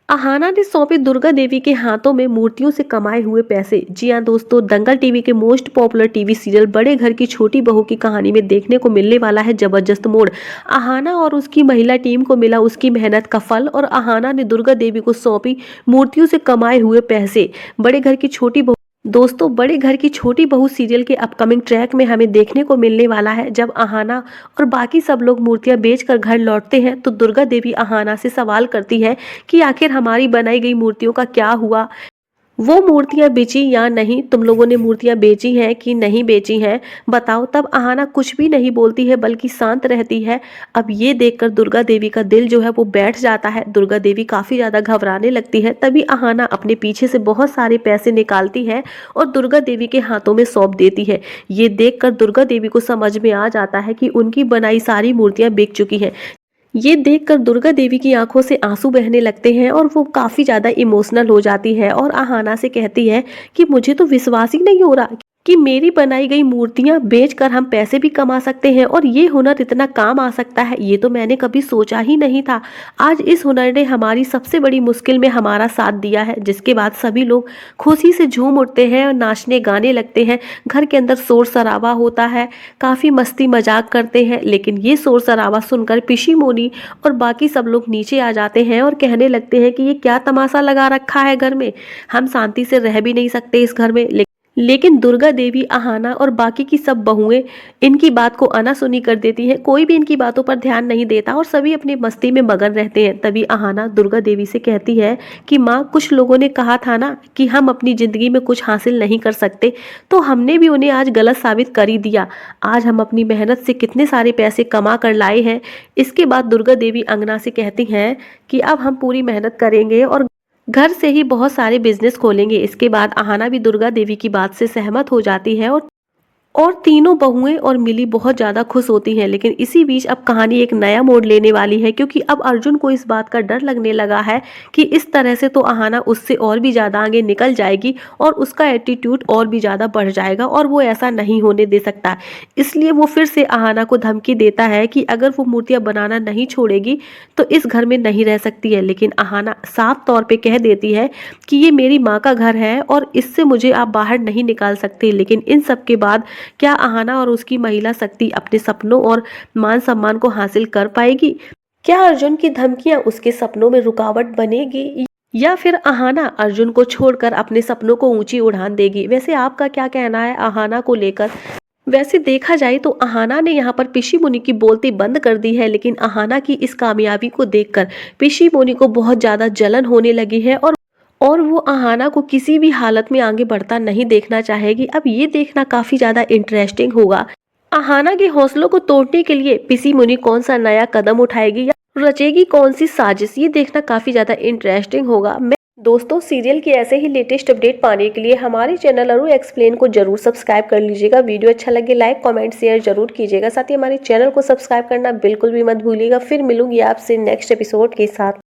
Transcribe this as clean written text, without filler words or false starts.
अहाना ने सौंपे दुर्गा देवी के हाथों में मूर्तियों से कमाए हुए पैसे। जी हाँ दोस्तों, दंगल टीवी के मोस्ट पॉपुलर टीवी सीरियल बड़े घर की छोटी बहू की कहानी में देखने को मिलने वाला है जबरदस्त मोड़। अहाना और उसकी महिला टीम को मिला उसकी मेहनत का फल, और अहाना ने दुर्गा देवी को सौंपी मूर्तियों से कमाए हुए पैसे। बड़े घर की छोटी बहू दोस्तों, बड़े घर की छोटी बहू सीरियल के अपकमिंग ट्रैक में हमें देखने को मिलने वाला है जब अहाना और बाकी सब लोग मूर्तियां बेचकर घर लौटते हैं तो दुर्गा देवी अहाना से सवाल करती है कि आखिर हमारी बनाई गई मूर्तियों का क्या हुआ। वो मूर्तियां बेची या नहीं, तुम लोगों ने मूर्तियां बेची हैं कि नहीं बेची हैं, बताओ। तब अहाना कुछ भी नहीं बोलती है बल्कि शांत रहती है। अब ये देखकर दुर्गा देवी का दिल जो है वो बैठ जाता है। दुर्गा देवी काफी ज्यादा घबराने लगती है। तभी अहाना अपने पीछे से बहुत सारे पैसे निकालती है और दुर्गा देवी के हाथों में सौंप देती है। ये देखकर दुर्गा देवी को समझ में आ जाता है कि उनकी बनाई सारी मूर्तियां बिक चुकी हैं। ये देखकर दुर्गा देवी की आंखों से आंसू बहने लगते हैं और वो काफी ज्यादा इमोशनल हो जाती है और अहाना से कहती है कि मुझे तो विश्वास ही नहीं हो रहा कि मेरी बनाई गई मूर्तियां बेचकर हम पैसे भी कमा सकते हैं और ये हुनर इतना काम आ सकता है, ये तो मैंने कभी सोचा ही नहीं था। आज इस हुनर ने हमारी सबसे बड़ी मुश्किल में हमारा साथ दिया है। जिसके बाद सभी लोग खुशी से झूम उठते हैं और नाचने गाने लगते हैं। घर के अंदर शोर शराबा होता है, काफी मस्ती मजाक करते हैं। लेकिन ये शोर शराबा सुनकर पिशी मोनी और बाकी सब लोग नीचे आ जाते हैं और कहने लगते हैं कि ये क्या तमाशा लगा रखा है घर में, हम शांति से रह भी नहीं सकते इस घर में। लेकिन दुर्गा देवी, अहाना और बाकी की सब बहुएं इनकी बात को अनासुनी कर देती हैं। कोई भी इनकी बातों पर ध्यान नहीं देता और सभी अपनी मस्ती में मगन रहते हैं। तभी अहाना दुर्गा देवी से कहती है कि माँ, कुछ लोगों ने कहा था ना कि हम अपनी जिंदगी में कुछ हासिल नहीं कर सकते, तो हमने भी उन्हें आज गलत साबित कर ही दिया। आज हम अपनी मेहनत से कितने सारे पैसे कमा कर लाए हैं। इसके बाद दुर्गा देवी अंगना से कहती हैं कि अब हम पूरी मेहनत करेंगे और घर से ही बहुत सारे बिजनेस खोलेंगे। इसके बाद अहाना भी दुर्गा देवी की बात से सहमत हो जाती है और तीनों बहुएं और मिली बहुत ज्यादा खुश होती हैं। लेकिन इसी बीच अब कहानी एक नया मोड़ लेने वाली है, क्योंकि अब अर्जुन को इस बात का डर लगने लगा है कि इस तरह से तो अहाना उससे और भी ज्यादा आगे निकल जाएगी और उसका एटीट्यूड और भी ज्यादा बढ़ जाएगा और वो ऐसा नहीं होने दे सकता। इसलिए वो फिर से अहाना को धमकी देता है कि अगर वो मूर्तियां बनाना नहीं छोड़ेगी तो इस घर में नहीं रह सकती है। लेकिन अहाना साफ तौर पे कह देती है कि ये मेरी माँ का घर है और इससे मुझे आप बाहर नहीं निकाल सकते। लेकिन इन सब के बाद क्या अहाना और उसकी महिला शक्ति अपने सपनों और मान सम्मान को हासिल कर पाएगी? क्या अर्जुन की धमकियां उसके सपनों में रुकावट बनेगी, या फिर अहाना अर्जुन को छोड़कर अपने सपनों को ऊंची उड़ान देगी? वैसे आपका क्या कहना है अहाना को लेकर? वैसे देखा जाए तो अहाना ने यहाँ पर पिशी मुनि की बोलती बंद कर दी है। लेकिन अहाना की इस कामयाबी को देखकर पिशी मुनि को बहुत ज्यादा जलन होने लगी है और वो अहाना को किसी भी हालत में आगे बढ़ता नहीं देखना चाहेगी। अब ये देखना काफी ज्यादा इंटरेस्टिंग होगा। अहाना के हौसलों को तोड़ने के लिए पिसी मुनि कौन सा नया कदम उठाएगी या रचेगी कौन सी साजिश, ये देखना काफी ज्यादा इंटरेस्टिंग होगा। मैं दोस्तों, सीरियल के ऐसे ही लेटेस्ट अपडेट पाने के लिए हमारे चैनल अरु एक्सप्लेन को जरूर सब्सक्राइब कर लीजिएगा। वीडियो अच्छा लगे लाइक कमेंट शेयर जरूर कीजिएगा। साथ ही हमारे चैनल को सब्सक्राइब करना बिल्कुल भी मत भूलिएगा। फिर मिलूंगी आपसे नेक्स्ट एपिसोड के साथ।